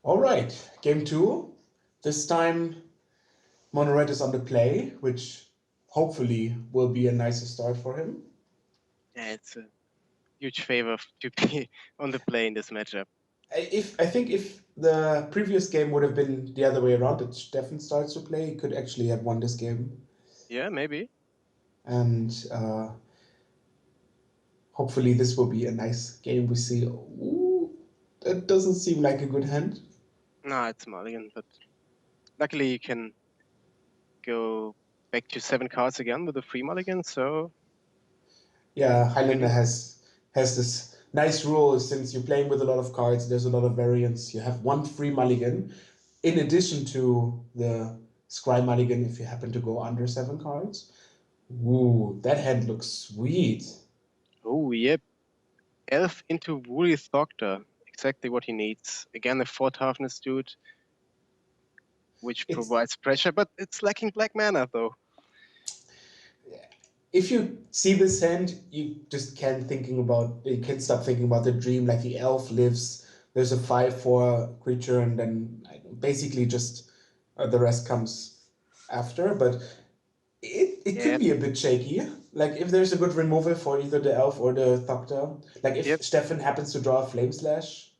All right, game two. This time, Monored is on the play, which hopefully will be a nicer start for him. Yeah, it's a huge favor to be on the play in this matchup. I think if the previous game would have been the other way around, that Steffen starts to play, he could actually have won this game. Yeah, maybe. And hopefully this will be a nice game. We see. Ooh, that doesn't seem like a good hand. No, it's mulligan, but luckily you can go back to 7 cards again with a free mulligan, so Yeah, Highlander winning. has this nice rule. Since you're playing with a lot of cards, there's a lot of variance. You have one free mulligan in addition to the scry mulligan if you happen to go under 7 cards. Ooh, that hand looks sweet. Oh, yep. Elf into Woolly Thoctor. Exactly what he needs. Again, a 4 toughness dude, which It's provides pressure, but it's lacking black mana, though. if you see this hand, you just can't stop thinking about the dream. Like the elf lives, there's a 5/4 creature, and then basically just the rest comes after. But it could Yeah, be a bit shaky. Like if there's a good removal for either the elf or the Thoctor. Like if yep. Stefan happens to draw a Flame Slash.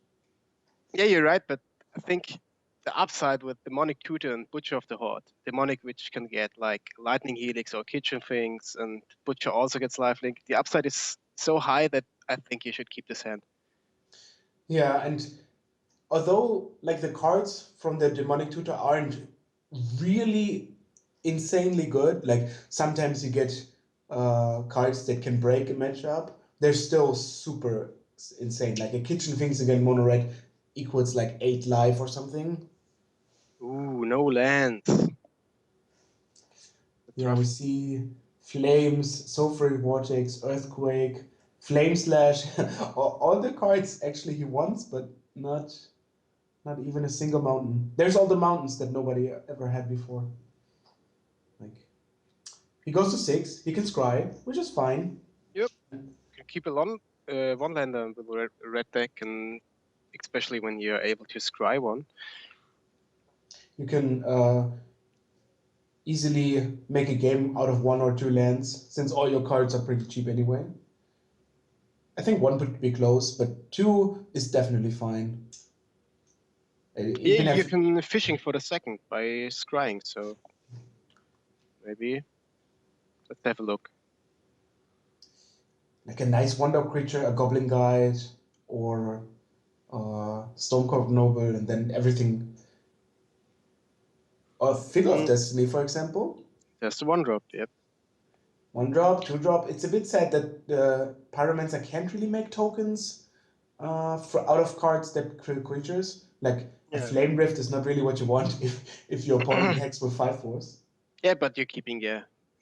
Yeah, you're right, but I think the upside with Demonic Tutor and Butcher of the Horde, Demonic, which can get like Lightning Helix or Kitchen Things, and Butcher also gets Lifelink, the upside is so high that I think you should keep this hand. Yeah, and although like the cards from the Demonic Tutor aren't really insanely good, like sometimes you get cards that can break a matchup, they're still super insane. Like a Kitchen Things against Mono Red equals like 8 life or something. Ooh, no lands. That's Yeah, we rough. see Flames, Sulfuric Vortex, Earthquake, Flame Slash, all the cards actually he wants, but not even a single mountain. There's all the mountains that nobody ever had before. Like he goes to 6, he can scry, which is fine. Yep. You can keep a one lander with a red deck, and especially when you're able to scry one. You can easily make a game out of 1 or 2 lands, since all your cards are pretty cheap anyway. I think 1 would be close, but 2 is definitely fine. You Yeah, can you have can fishing for the second by scrying, so maybe let's have a look. like a nice wonder creature, a Goblin Guide, or Stonecourt Noble, and then everything. Or Figure of Mm, Destiny, for example. there's the one drop, yep. 1 drop, 2 drop. It's a bit sad that the Pyromancer can't really make tokens out of cards that kill creatures. Like a Yeah. Flame Rift is not really what you want if your opponent hacks with 5/4. Yeah, but you're keeping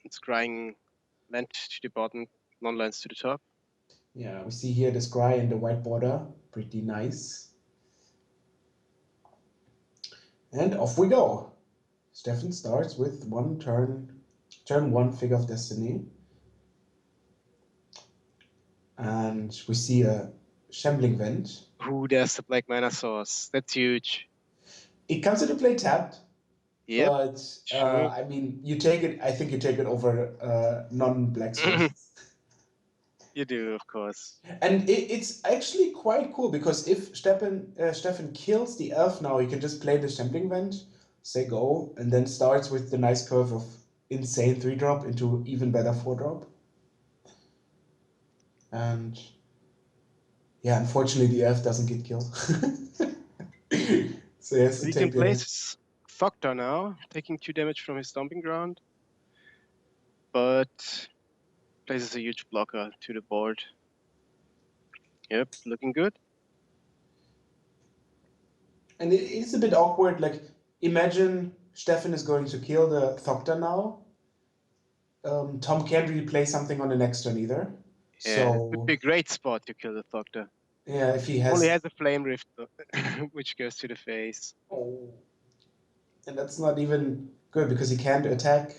scrying land to the bottom, non-lands to the top. Yeah, we see here the Scry and the white border. Pretty nice. And off we go. Stefan starts with turn 1 Figure of Destiny. And we see a Shambling Vent. Ooh, there's the black mana source. That's huge. It comes into play tapped, Yep, but true. I mean, you take it. I think you take it over non-black sources, You do, of course. and it's actually quite cool because if Stefan kills the elf now, he can just play the Shambling Vent, say go, and then starts with the nice curve of insane 3 drop into even better 4 drop. And yeah, unfortunately, the elf doesn't get killed, so he has to He can take the hit. place Thoctor now, taking 2 damage from his stomping ground, but places a huge blocker to the board. Yep, looking good. And it's a bit awkward. Like, imagine Stefan is going to kill the Thoctor now. Tom can't really play something on the next turn either. Yeah, it would be So, a great spot to kill the Thoctor. yeah, if he Only has. has a Flame Rift, though, which goes to the face. Oh, and that's not even good because he can't attack.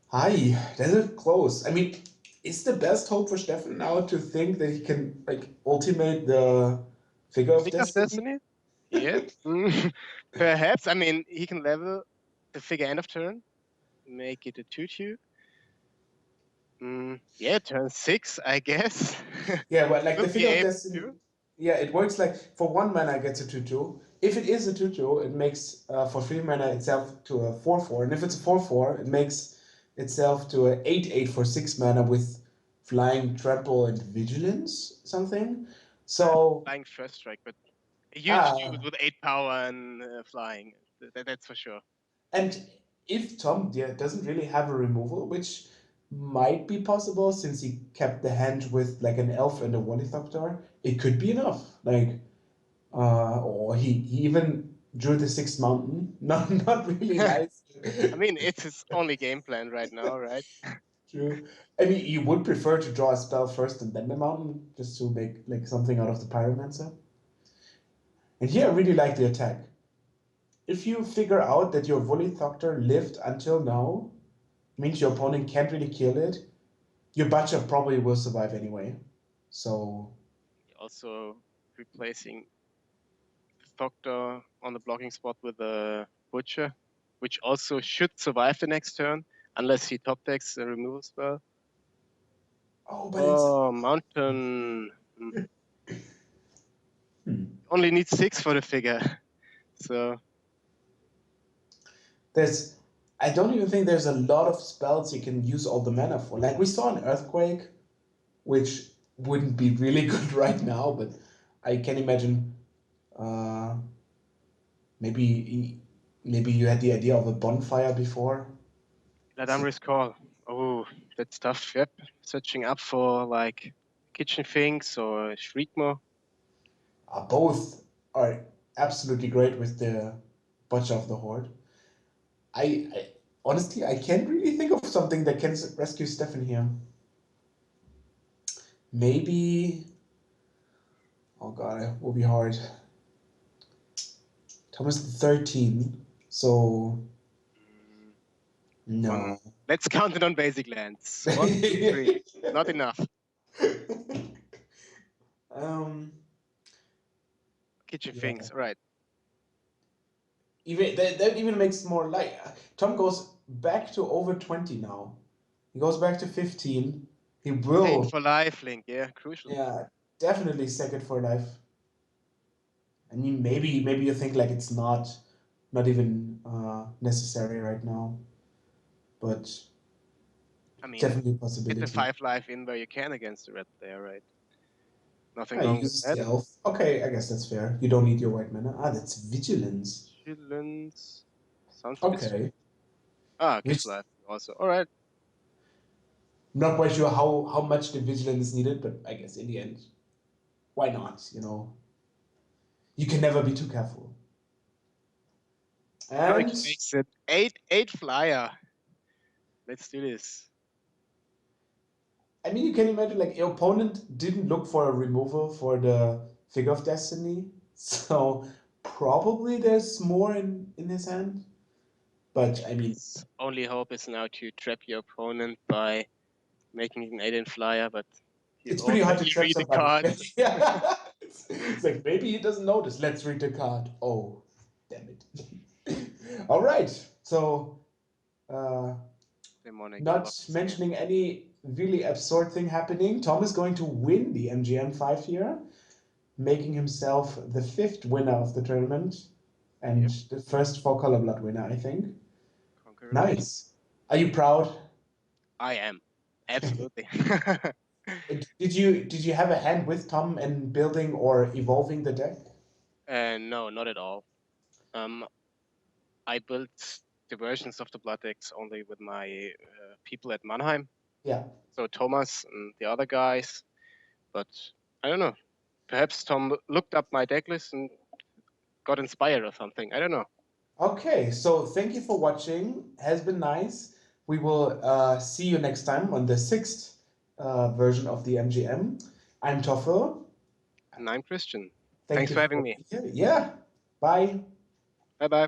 Hi, that's a close. I mean, it's the best hope for Stefan now to think that he can, like, ultimate the Figure of Think of Destiny. Destiny? Yeah. Perhaps. I mean, he can level the figure end of turn, make it a 2/2. Yeah, turn 6, I guess. Yeah, but like the Should be figure of able destiny, to. yeah, it works like for 1 mana it gets a 2/2. If it is a 2/2, it makes for 3 mana itself to a 4/4. And if it's a 4/4, it makes itself to a 8/8 for 6 mana with flying, trample, and vigilance, something. So Flying first strike, but a huge dude ah, with 8 power and flying. That's for sure. and if Tom doesn't really have a removal, which might be possible since he kept the hand with like an elf and a Ornithopter, it could be enough. Like or he even drew the sixth mountain. Not really nice. I mean, it's his only game plan right now, right? True. I mean, you would prefer to draw a spell first and then the mountain, just to make like something out of the Pyromancer. And here I really like the attack. If you figure out that your Volithopter lived until now, means your opponent can't really kill it, your Butcher probably will survive anyway. So Also replacing Thoctor on the blocking spot with a Butcher, which also should survive the next turn, unless he top decks a removal spell. oh, but it's Oh, Mountain. Only needs 6 for the figure. So there's I don't even think there's a lot of spells you can use all the mana for. Like we saw an Earthquake, which wouldn't be really good right now, but I can imagine uh, maybe maybe you had the idea of a bonfire before. Ladamri's Call. Oh, that's tough. Yep. Searching up for like kitchen things or Shriekmo. Both are absolutely great with the Butcher of the Horde. I honestly I can't really think of something that can rescue Stefan here. Maybe oh god, it will be hard. Thomas the 13. So One. no. Let's count it on basic lands. 1, 2, 3. Not enough. um Kitchen yeah. things. All right. Even that even makes more like Tom goes back to over 20 now. He goes back to 15. He Pain will for life, Link. Yeah, crucial. yeah, definitely second for life. I mean maybe you think like it's not even necessary right now, but I mean, definitely a get the possibility. 5 life in where you can against the red player, right? Nothing Ah, he wrong with uses that. the elf. Okay, I guess that's fair. You don't need your white mana. Ah, that's vigilance. Vigilance. Sounds a bit Okay. sweet. Ah, Which gives life also. All right. I'm not quite sure how much the vigilance is needed, but I guess in the end, why not? You know, you can never be too careful. Eric And makes it 8 flyer. Let's do this. I mean, you can imagine like your opponent didn't look for a removal for the Figure of Destiny, so probably there's more in his hand. But I mean, His only hope is now to trap your opponent by making an 8 flyer, but he's it's pretty hard to already trap reading somebody. cards. Yeah, it's like maybe he doesn't notice. Let's read the card. Oh, damn it! All right, so. Uh, Demonic Not blocking scam. mentioning any really absurd thing happening, Tom is going to win the MGM 5 here, making himself the fifth winner of the tournament and Yep. the first four color blood winner, I think. Congratulations. Nice. Are you proud? I am. Absolutely. Did you have a hand with Tom in building or evolving the deck? No, not at all. Um, I built the versions of the blood decks only with my people at Mannheim. Yeah. So Thomas and the other guys. But I don't know. Perhaps Tom looked up my deck list and got inspired or something. I don't know. Okay, so thank you for watching. Has been nice. We will see you next time on the sixth version of the MGM. I'm Toffel. And I'm Christian. Thank Thanks you for having for me. being here. Yeah. Bye. Bye bye.